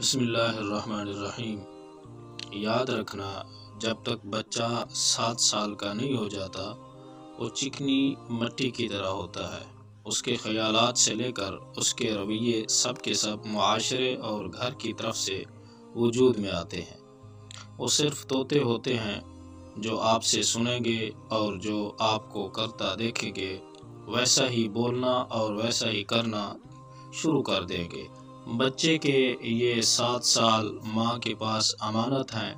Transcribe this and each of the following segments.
بسم اللہ الرحمن الرحیم۔ یاد رکھنا، جب تک بچہ 7 سال کا نہیں ہو جاتا وہ چکنی مٹی کی طرح ہوتا ہے۔ اس کے خیالات سے لے کر اس کے رویے سب کے سب معاشرے اور گھر کی طرف سے وجود میں آتے ہیں۔ وہ صرف طوطے ہوتے ہیں جو آپ سے سنیں گے اور جو آپ کو کرتا دیکھیں گے ویسا ہی بولنا اور ویسا ہی کرنا شروع کر دیں گے۔ بچے کے یہ 7 سال ماں کے پاس امانت ہیں۔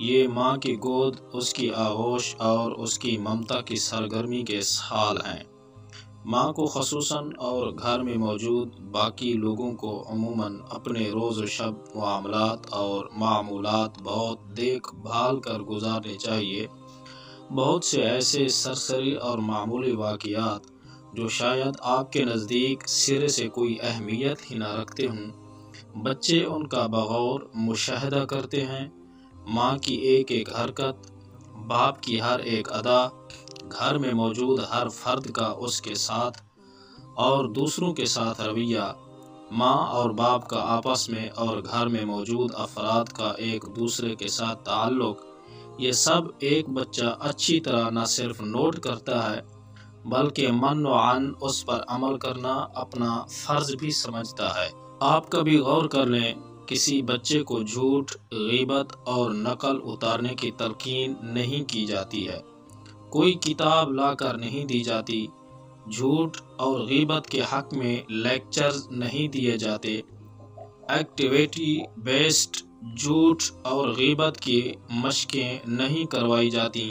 یہ ماں کی گود، اس کی آغوش اور اس کی ممتا کی سرگرمی کے سال ہیں۔ ماں کو خصوصاً اور گھر میں موجود باقی لوگوں کو عموماً اپنے روز و شب معاملات اور معمولات بہت دیکھ بھال کر گزارنے چاہیے۔ بہت سے ایسے سرسری اور معمولی واقعات جو شاید آپ کے نزدیک سرے سے کوئی اہمیت ہی نہ رکھتے ہوں، بچے ان کا بغور مشاہدہ کرتے ہیں۔ ماں کی ایک ایک حرکت، باپ کی ہر ایک ادا، گھر میں موجود ہر فرد کا اس کے ساتھ اور دوسروں کے ساتھ رویہ، ماں اور باپ کا آپس میں اور گھر میں موجود افراد کا ایک دوسرے کے ساتھ تعلق، یہ سب ایک بچہ اچھی طرح نہ صرف نوٹ کرتا ہے بلکہ من و عن اس پر عمل کرنا اپنا فرض بھی سمجھتا ہے۔ آپ کبھی غور کر لیں، کسی بچے کو جھوٹ، غیبت اور نقل اتارنے کی تلقین نہیں کی جاتی ہے۔ کوئی کتاب لا کر نہیں دی جاتی، جھوٹ اور غیبت کے حق میں لیکچرز نہیں دیے جاتے، ایکٹیویٹی بیسڈ جھوٹ اور غیبت کی مشقیں نہیں کروائی جاتی،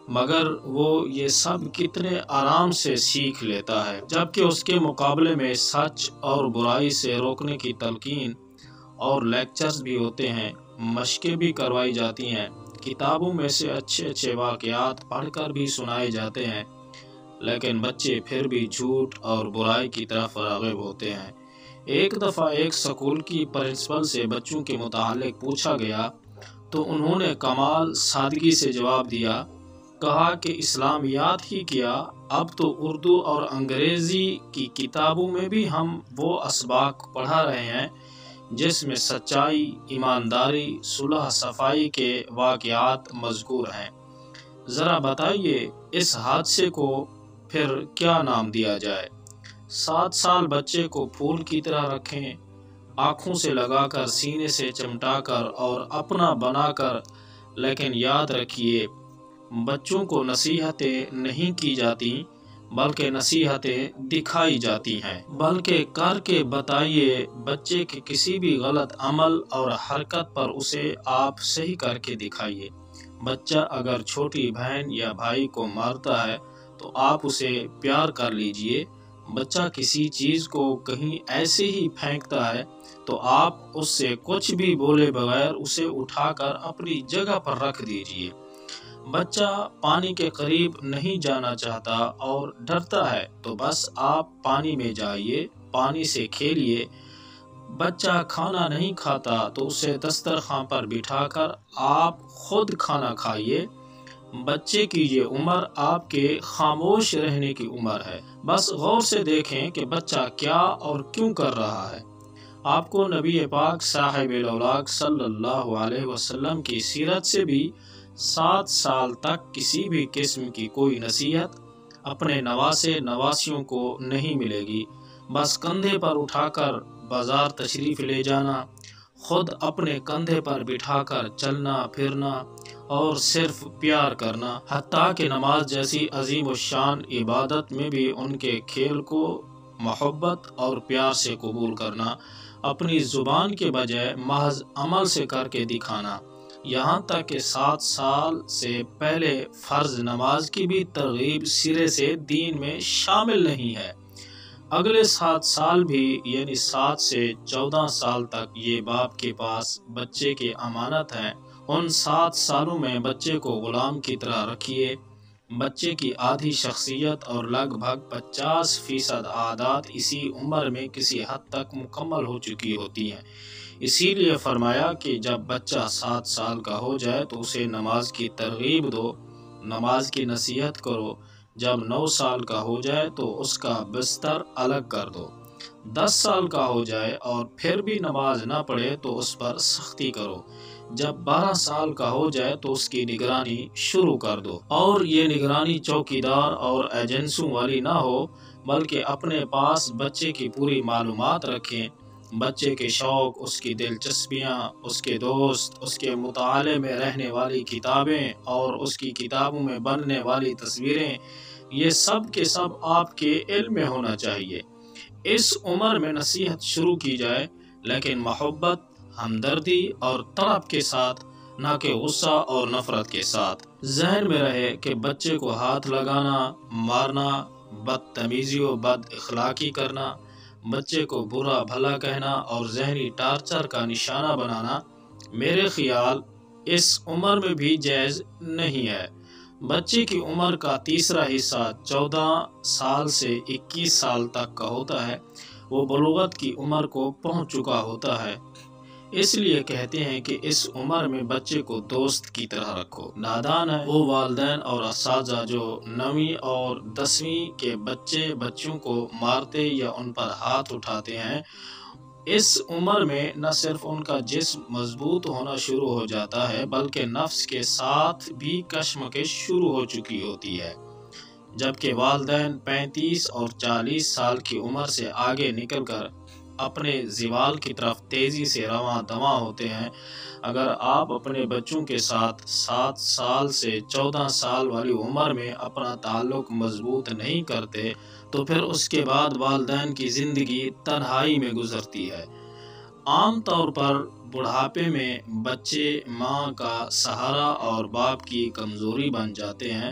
مگر وہ یہ سب کتنے آرام سے سیکھ لیتا ہے، جبکہ اس کے مقابلے میں سچ اور برائی سے روکنے کی تلقین اور لیکچرز بھی ہوتے ہیں، مشقیں بھی کروائی جاتی ہیں، کتابوں میں سے اچھے اچھے واقعات پڑھ کر بھی سنائے جاتے ہیں، لیکن بچے پھر بھی جھوٹ اور برائی کی طرف راغب ہوتے ہیں۔ ایک دفعہ ایک سکول کی پرنسپل سے بچوں کے متعلق پوچھا گیا تو انہوں نے کمال سادگی سے جواب دیا، کہا کہ اسلامیات ہی کیا، اب تو اردو اور انگریزی کی کتابوں میں بھی ہم وہ اسباق پڑھا رہے ہیں جس میں سچائی، ایمانداری، صلح صفائی کے واقعات مذکور ہیں۔ ذرا بتائیے اس حادثے کو پھر کیا نام دیا جائے؟ 7 سال بچے کو پھول کی طرح رکھیں، آنکھوں سے لگا کر، سینے سے چمٹا کر اور اپنا بنا کر، لیکن یاد رکھیے بچوں کو نصیحتیں نہیں کی جاتی بلکہ نصیحتیں دکھائی جاتی ہیں۔ بلکہ کر کے بتائیے، بچے کے کسی بھی غلط عمل اور حرکت پر اسے آپ صحیح کر کے دکھائیے۔ بچہ اگر چھوٹی بہن یا بھائی کو مارتا ہے تو آپ اسے پیار کر لیجئے۔ بچہ کسی چیز کو کہیں ایسے ہی پھینکتا ہے تو آپ اس سے کچھ بھی بولے بغیر اسے اٹھا کر اپنی جگہ پر رکھ دیجئے۔ بچہ پانی کے قریب نہیں جانا چاہتا اور ڈرتا ہے تو بس آپ پانی میں جائیے، پانی سے کھیلیے۔ بچہ کھانا نہیں کھاتا تو اسے دسترخوان پر بٹھا کر آپ خود کھانا کھائیے۔ بچے کی یہ عمر آپ کے خاموش رہنے کی عمر ہے۔ بس غور سے دیکھیں کہ بچہ کیا اور کیوں کر رہا ہے۔ آپ کو نبی پاک صاحب الاولاق صلی اللہ علیہ وسلم کی سیرت سے بھی 7 سال تک کسی بھی قسم کی کوئی نصیحت اپنے نواسے نواسیوں کو نہیں ملے گی۔ بس کندھے پر اٹھا کر بازار تشریف لے جانا، خود اپنے کندھے پر بٹھا کر چلنا پھرنا اور صرف پیار کرنا، حتیٰ کہ نماز جیسی عظیم الشان عبادت میں بھی ان کے کھیل کو محبت اور پیار سے قبول کرنا، اپنی زبان کے بجائے محض عمل سے کر کے دکھانا، یہاں تک کہ 7 سال سے پہلے فرض نماز کی بھی ترغیب سرے سے دین میں شامل نہیں ہے۔ اگلے 7 سال بھی یعنی 7 سے 14 سال تک یہ باپ کے پاس بچے کی امانت ہے۔ ان 7 سالوں میں بچے کو غلام کی طرح رکھیے۔ بچے کی آدھی شخصیت اور لگ بھگ 50% عادات اسی عمر میں کسی حد تک مکمل ہو چکی ہوتی ہیں۔ اسی لیے فرمایا کہ جب بچہ 7 سال کا ہو جائے تو اسے نماز کی ترغیب دو، نماز کی نصیحت کرو۔ جب 9 سال کا ہو جائے تو اس کا بستر الگ کر دو 10 سال کا ہو جائے اور پھر بھی نماز نہ پڑھے تو اس پر سختی کرو۔ جب 12 سال کا ہو جائے تو اس کی نگرانی شروع کر دو، اور یہ نگرانی چوکیدار اور ایجنسوں والی نہ ہو، بلکہ اپنے پاس بچے کی پوری معلومات رکھیں، بچے کے شوق، اس کی دلچسپیاں، اس کے دوست، اس کے مطالعے میں رہنے والی کتابیں اور اس کی کتابوں میں بننے والی تصویریں، یہ سب کے سب آپ کے علم میں ہونا چاہیے۔ اس عمر میں نصیحت شروع کی جائے، لیکن محبت، ہمدردی اور طلب کے ساتھ، نہ کہ غصہ اور نفرت کے ساتھ۔ ذہن میں رہے کہ بچے کو ہاتھ لگانا، مارنا، بدتمیزی و بد اخلاقی کرنا، بچے کو برا بھلا کہنا اور ذہنی ٹارچر کا نشانہ بنانا میرے خیال اس عمر میں بھی جائز نہیں ہے۔ بچے کی عمر کا تیسرا حصہ 14 سال سے 21 سال تک کا ہوتا ہے، وہ بلوغت کی عمر کو پہنچ چکا ہوتا ہے۔ اس لیے کہتے ہیں کہ اس عمر میں بچے کو دوست کی طرح رکھو۔ نادان ہے وہ والدین اور اساتذہ جو 9ویں اور 10ویں کے بچوں کو مارتے یا ان پر ہاتھ اٹھاتے ہیں۔ اس عمر میں نہ صرف ان کا جسم مضبوط ہونا شروع ہو جاتا ہے، بلکہ نفس کے ساتھ بھی کشمکش شروع ہو چکی ہوتی ہے۔ جبکہ والدین 35 اور 40 سال کی عمر سے آگے نکل کر اپنے زوال کی طرف تیزی سے رواں دواں ہوتے ہیں۔ اگر آپ اپنے بچوں کے ساتھ 7 سال سے 14 سال والی عمر میں اپنا تعلق مضبوط نہیں کرتے تو پھر اس کے بعد والدین کی زندگی تنہائی میں گزرتی ہے۔ عام طور پر بڑھاپے میں بچے ماں کا سہارا اور باپ کی کمزوری بن جاتے ہیں،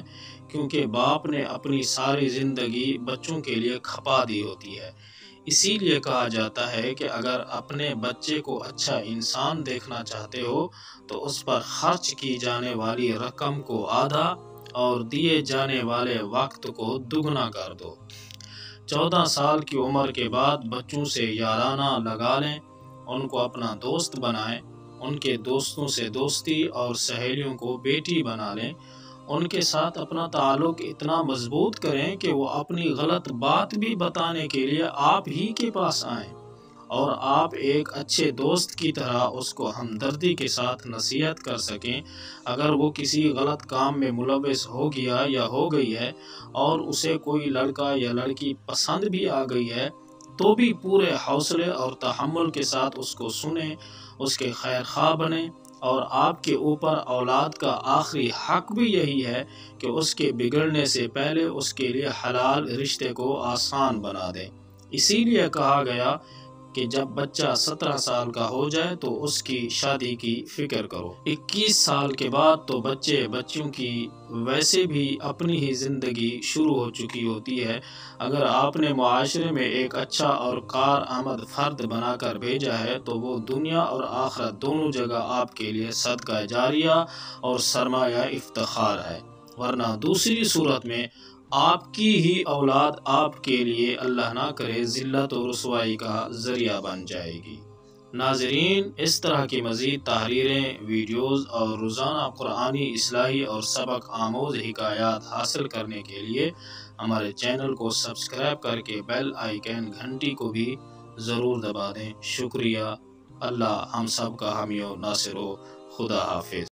کیونکہ باپ نے اپنی ساری زندگی بچوں کے لیے کھپا دی ہوتی ہے۔ اسی لیے کہا جاتا ہے کہ اگر اپنے بچے کو اچھا انسان دیکھنا چاہتے ہو تو اس پر خرچ کی جانے والی رقم کو آدھا اور دیے جانے والے وقت کو دگنا کر دو۔ 14 سال کی عمر کے بعد بچوں سے یارانہ لگا لیں، ان کو اپنا دوست بنائیں، ان کے دوستوں سے دوستی اور سہیلیوں کو بیٹی بنا لیں، ان کے ساتھ اپنا تعلق اتنا مضبوط کریں کہ وہ اپنی غلط بات بھی بتانے کے لیے آپ ہی کے پاس آئیں، اور آپ ایک اچھے دوست کی طرح اس کو ہمدردی کے ساتھ نصیحت کر سکیں۔ اگر وہ کسی غلط کام میں ملوث ہو گیا یا ہو گئی ہے اور اسے کوئی لڑکا یا لڑکی پسند بھی آ گئی ہے تو بھی پورے حوصلے اور تحمل کے ساتھ اس کو سنیں، اس کے خیر خواہ بنیں، اور آپ کے اوپر اولاد کا آخری حق بھی یہی ہے کہ اس کے بگڑنے سے پہلے اس کے لیے حلال رشتے کو آسان بنا دیں۔ اسی لیے کہا گیا کہ جب بچہ 17 سال کا ہو جائے تو اس کی شادی کی فکر کرو۔ 21 سال کے بعد تو بچوں کی ویسے بھی اپنی ہی زندگی شروع ہو چکی ہوتی ہے۔ اگر آپ نے معاشرے میں ایک اچھا اور کارآمد فرد بنا کر بھیجا ہے تو وہ دنیا اور آخرت دونوں جگہ آپ کے لیے صدقہ جاریہ اور سرمایہ افتخار ہے، ورنہ دوسری صورت میں آپ کی ہی اولاد آپ کے لیے اللہ نہ کرے ذلت و رسوائی کا ذریعہ بن جائے گی۔ ناظرین، اس طرح کی مزید تحریریں، ویڈیوز اور روزانہ قرآنی اصلاحی اور سبق آموز حکایات حاصل کرنے کے لیے ہمارے چینل کو سبسکرائب کر کے بیل آئیکن گھنٹی کو بھی ضرور دبا دیں۔ شکریہ۔ اللہ ہم سب کا حامی و ناصر ہو۔ خدا حافظ۔